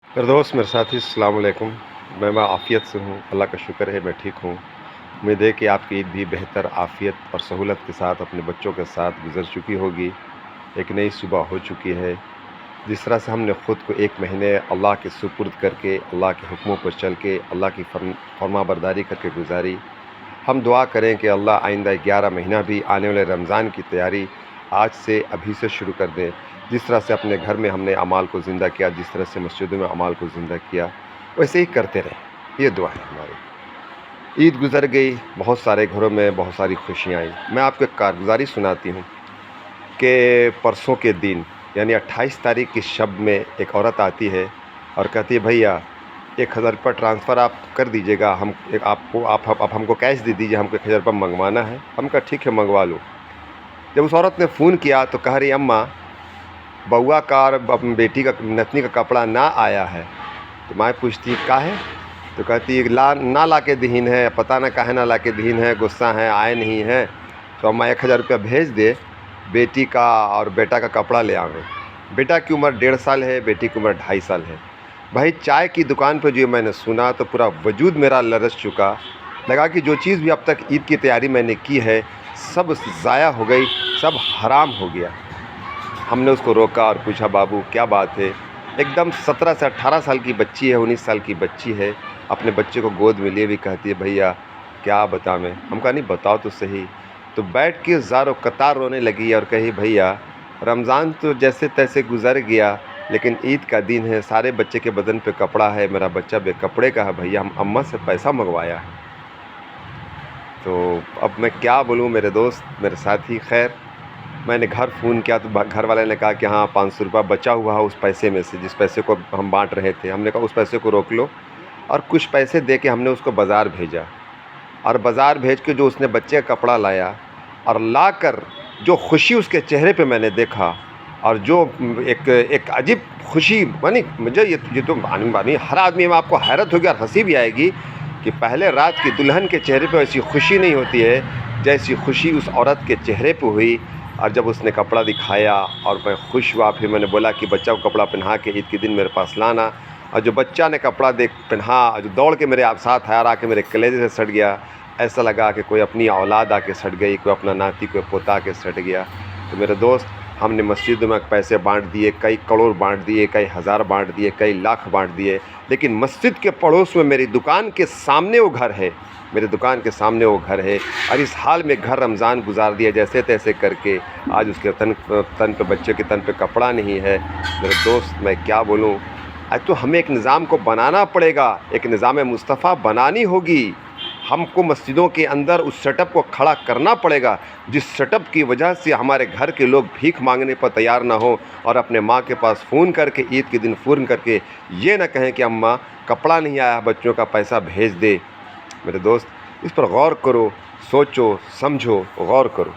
मेरे दोस्त, मेरे साथी, अस्सलाम वालेकुम। मैं आफ़ियत से हूँ, अल्लाह का शुक्र है मैं ठीक हूँ। उम्मीद है कि आपकी ईद भी बेहतर आफ़ियत और सहूलत के साथ अपने बच्चों के साथ गुज़र चुकी होगी। एक नई सुबह हो चुकी है। जिस तरह से हमने ख़ुद को 1 महीने अल्लाह के सुपुर्द करके, अल्लाह के हुक्मों पर चल के, अल्लाह की फरमाबरदारी करके गुज़ारी। हम दुआ करें कि अल्लाह आइंदा 11 महीना भी आने वाले रमज़ान की तैयारी आज से अभी से शुरू कर दें। जिस तरह से अपने घर में हमने अमाल को ज़िंदा किया, जिस तरह से मस्जिदों में अमाल को ज़िंदा किया, वैसे ही करते रहें। ये दुआ है हमारी। ईद गुज़र गई, बहुत सारे घरों में बहुत सारी खुशियाँ आई। मैं आपको एक कारगुज़ारी सुनाती हूँ कि परसों के दिन यानी 28 तारीख की शब में एक औरत आती है और कहती है, भैया 1000 रुपये ट्रांसफ़र आप कर दीजिएगा, हम एक आपको आप हमको कैश दे दीजिए, हमको 1000 रुपये मंगवाना है। हम कहा ठीक है, मंगवा लो। जब उस औरत ने फ़ोन किया तो कह रही, अम्मा बउआ का और बेटी का नतनी का कपड़ा ना आया है। तो माँ पूछती काहे? तो कहती है ना ला के दीन है, पता ना काहे ना ला के दीन है, गुस्सा है, आए नहीं है। तो अम्मा 1000 रुपया भेज दे, बेटी का और बेटा का कपड़ा ले आवें। बेटा की उम्र 1.5 साल है, बेटी की उम्र 2.5 साल है। भाई चाय की दुकान पर जो मैंने सुना तो पूरा वजूद मेरा लरज़ चुका। लगा कि जो चीज़ भी अब तक ईद की तैयारी मैंने की है सब ज़ाया हो गई, सब हराम हो गया। हमने उसको रोका और पूछा, बाबू क्या बात है? एकदम 17 से 18 साल की बच्ची है, 19 साल की बच्ची है, अपने बच्चे को गोद में लिए भी कहती है, भैया क्या बताऊँ? हम कहा नहीं बताओ तो सही। तो बैठ के ज़ारो कतार रोने लगी और कही, भैया रमज़ान तो जैसे तैसे गुज़र गया, लेकिन ईद का दिन है, सारे बच्चे के बदन पे कपड़ा है, मेरा बच्चा बेकपड़े का है, भैया हम अम्मा से पैसा मंगवाया है। तो अब मैं क्या बोलूँ मेरे दोस्त, मेरे साथी। खैर मैंने घर फ़ोन किया तो घर वाले ने कहा कि हाँ 500 रुपये बचा हुआ है उस पैसे में से, जिस पैसे को हम बांट रहे थे। हमने कहा उस पैसे को रोक लो, और कुछ पैसे दे के हमने उसको बाज़ार भेजा। और बाज़ार भेज के जो उसने बच्चे का कपड़ा लाया और लाकर जो खुशी उसके चेहरे पे मैंने देखा, और जो एक अजीब खुशी बनी मुझे, ये तो मानी हर आदमी में आपको हैरत होगी और हंसी भी आएगी कि पहले रात की दुल्हन के चेहरे पे ऐसी खुशी नहीं होती है जैसी खुशी उस औरत के चेहरे पे हुई। और जब उसने कपड़ा दिखाया और मैं खुश हुआ, फिर मैंने बोला कि बच्चा को कपड़ा पहना के ईद के दिन मेरे पास लाना। और जो बच्चा ने कपड़ा पहना, जो दौड़ के मेरे आप साथ आया, आके मेरे कलेजे से सट गया। ऐसा लगा कि कोई अपनी औलाद आके सट गई, कोई अपना नाती, कोई पोता आके सट गया। तो मेरे दोस्त, हमने मस्जिद में पैसे बांट दिए, कई करोड़ बांट दिए, कई हज़ार बांट दिए, कई लाख बांट दिए, लेकिन मस्जिद के पड़ोस में मेरी दुकान के सामने वो घर है, मेरे दुकान के सामने वो घर है। और इस हाल में घर रमज़ान गुजार दिया जैसे तैसे करके। आज उसके तन पे, बच्चे के तन पे कपड़ा नहीं है। मेरे दोस्त मैं क्या बोलूँ, आज तो हमें एक निज़ाम को बनाना पड़ेगा, एक निज़ाम मुस्तफ़ा बनानी होगी। हमको मस्जिदों के अंदर उस सेटअप को खड़ा करना पड़ेगा जिस सेटअप की वजह से हमारे घर के लोग भीख मांगने पर तैयार ना हो, और अपने माँ के पास फ़ोन करके ईद के दिन फ़ोन करके ये ना कहें कि अम्मा कपड़ा नहीं आया, बच्चों का पैसा भेज दे। मेरे दोस्त, इस पर गौर करो, सोचो, समझो, गौर करो।